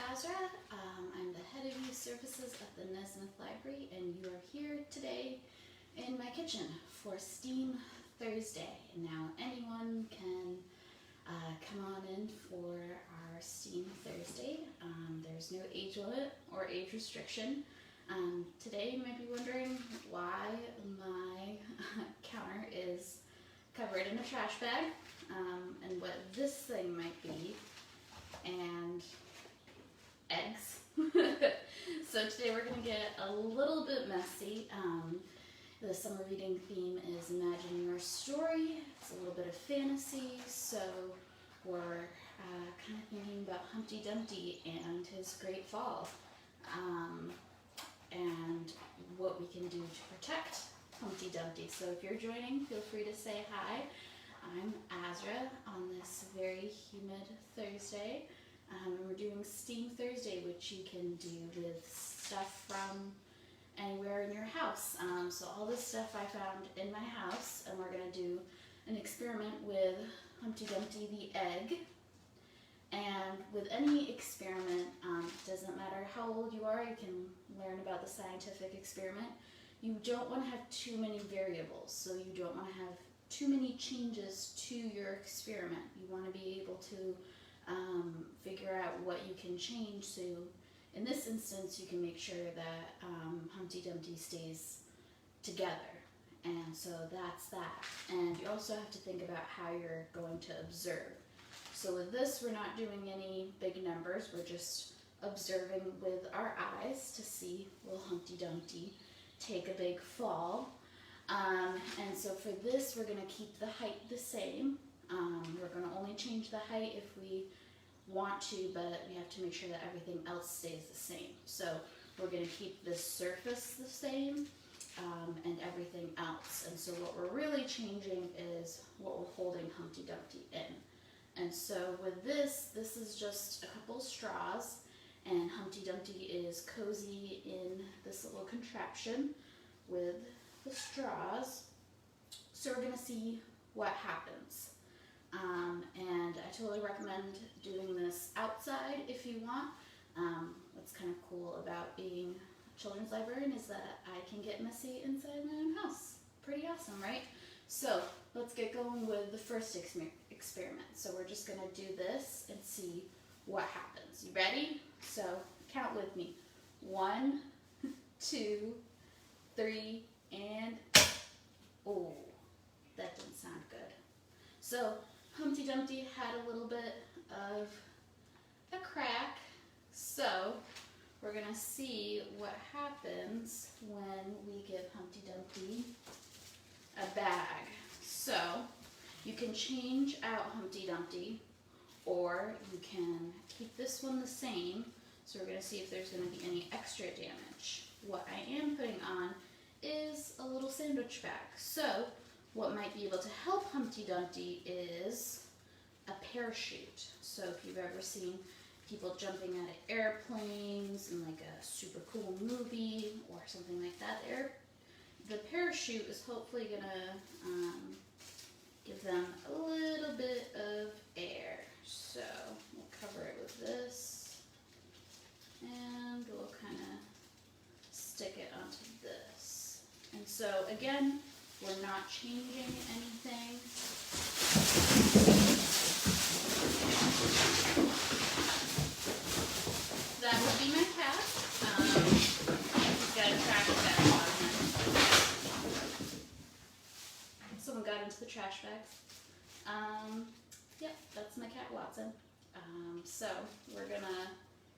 Azra. I'm the head of youth services at the Nesmith Library, and you are here today in my kitchen for STEAM Thursday. And now anyone can come on in for our STEAM Thursday. There's no age limit or age restriction. Today you might be wondering why my counter is covered in a trash bag, and what this thing might be, and eggs. So today we're going to get a little bit messy. The summer reading theme is Imagine Your Story. It's a little bit of fantasy, so we're kind of thinking about Humpty Dumpty and his great fall, and what we can do to protect Humpty Dumpty. So if you're joining, feel free to say hi. I'm Azra on this very humid Thursday. We're doing STEAM Thursday, which you can do with stuff from anywhere in your house. So all this stuff I found in my house, and we're going to do an experiment with Humpty Dumpty the egg. And with any experiment, doesn't matter how old you are, you can learn about the scientific experiment. You don't want to have too many variables, so you don't want to have too many changes to your experiment. You want to be able to figure out what you can change, so in this instance you can make sure that Humpty Dumpty stays together. And so that's that. And you also have to think about how you're going to observe. So with this, we're not doing any big numbers, we're just observing with our eyes to see, will Humpty Dumpty take a big fall? And so for this, we're going to keep the height the same. We're going to only change the height if we want to, but we have to make sure that everything else stays the same. So we're going to keep the surface the same, and everything else. And so what we're really changing is what we're holding Humpty Dumpty in. And so with this is just a couple straws, and Humpty Dumpty is cozy in this little contraption with the straws. So we're going to see what happens. And I totally recommend doing this outside if you want. What's kind of cool about being a children's librarian is that I can get messy inside my own house. Pretty awesome, right? So let's get going with the first experiment. So we're just going to do this and see what happens. You ready? So count with me. 1, 2, 3, and oh, that didn't sound good. So Humpty Dumpty had a little bit of a crack, so we're going to see what happens when we give Humpty Dumpty a bag. So you can change out Humpty Dumpty, or you can keep this one the same. So we're going to see if there's going to be any extra damage. What I am putting on is a little sandwich bag. So what might be able to help Humpty Dumpty is a parachute. So if you've ever seen people jumping out of airplanes in like a super cool movie or something like that, the parachute is hopefully going to give them a little bit of air. So we'll cover it with this, and we'll kind of stick it onto this. And so again, we're not changing anything. That would be my cat. He's got a trash bag on him. Someone got into the trash bags. Yep, that's my cat Watson. So we're gonna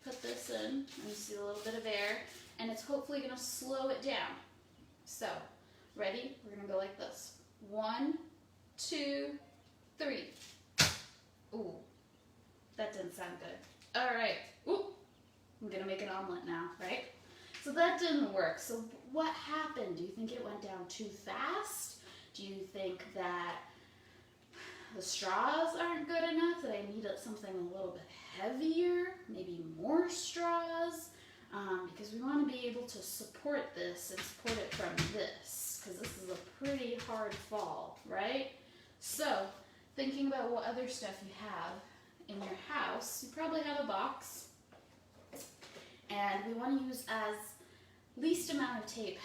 put this in, and you see a little bit of air, and it's hopefully gonna slow it down. So ready? We're going to go like this. 1, 2, 3. Ooh, that didn't sound good. All right. Ooh, I'm going to make an omelet now, right? So that didn't work. So what happened? Do you think it went down too fast? Do you think that the straws aren't good enough? That I needed something a little bit heavier? Maybe more straws? Because we want to be able to support this and support it from this, because this is a pretty hard fall, right? So thinking about what other stuff you have in your house, you probably have a box And we want to use as least amount of tape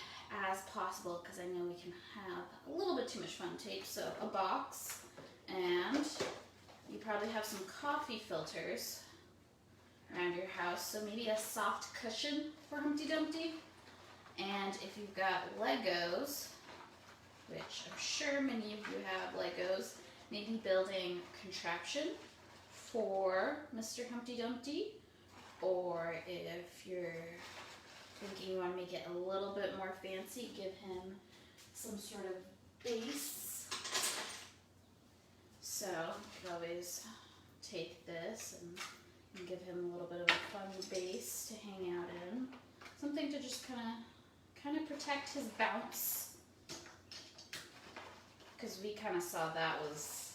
as possible because I know we can have a little bit too much fun tape. So a box, and you probably have some coffee filters around your house, so maybe a soft cushion for Humpty Dumpty. And if you've got Legos, which I'm sure many of you have Legos, maybe building a contraption for Mr. Humpty Dumpty, or if you're thinking you want to make it a little bit more fancy, give him some sort of base. So you could always take this and give him a little bit of a fun base to hang out in. Something to just kind of protect his bounce. Because we kind of saw that was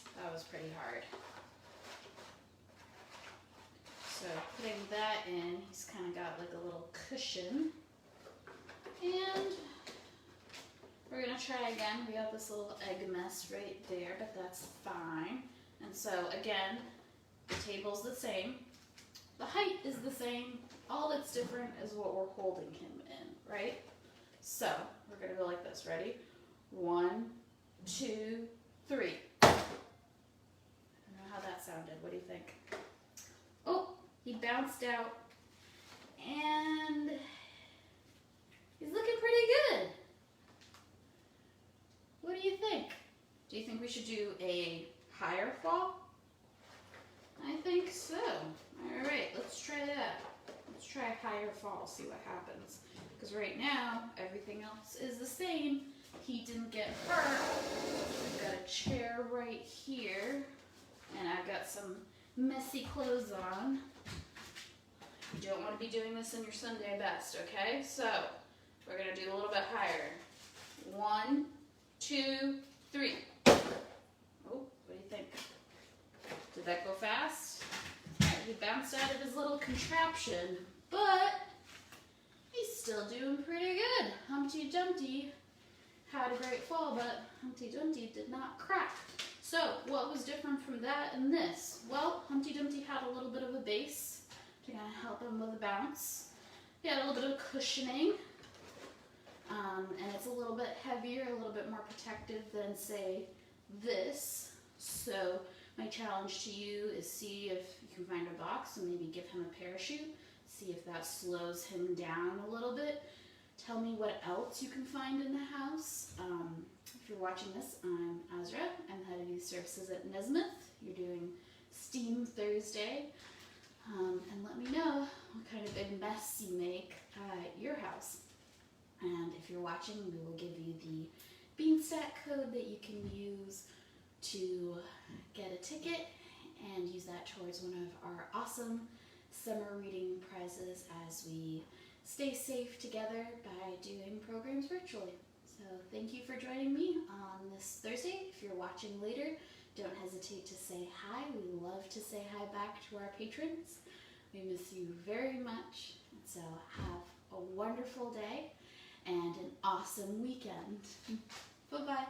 pretty hard. So putting that in, he's kind of got like a little cushion. And we're going to try again. We got this little egg mess right there, but that's fine. And so again, the table's the same. The height is the same. All that's different is what we're holding him in, right? So we're going to go like this. Ready? 1, 2, 3. I don't know how that sounded. What do you think? Oh, he bounced out. And he's looking pretty good. What do you think? Do you think we should do a higher fall? I think so. All right, let's try that. Let's try a higher fall, see what happens. Because right now, everything else is the same. He didn't get hurt. I've got a chair right here, and I've got some messy clothes on. You don't want to be doing this in your Sunday best, okay? So, we're going to do a little bit higher. 1, 2, 3. Oh, what do you think? Did that go fast? All right, he bounced out of his little contraption, but he's still doing pretty good. Humpty Dumpty had a great fall, but Humpty Dumpty did not crack. So, what was different from that and this? Well, Humpty Dumpty had a little bit of a base to kind of help him with a bounce. He had a little bit of cushioning, and it's a little bit heavier, a little bit more protective than, say, this. So, my challenge to you is see if you can find a box and maybe give him a parachute. See if that slows him down a little bit. Tell me what else you can find in the house. If you're watching this, I'm Azra. I'm head of youth services at Nesmith. You're doing STEAM Thursday. And let me know what kind of big mess you make at your house. And if you're watching, we will give you the Beanstack code that you can use to get a ticket and use that towards one of our awesome summer reading prizes as we stay safe together by doing programs virtually. So thank you for joining me on this Thursday. If you're watching later, don't hesitate to say hi. We love to say hi back to our patrons. We miss you very much. So have a wonderful day and an awesome weekend. Bye-bye.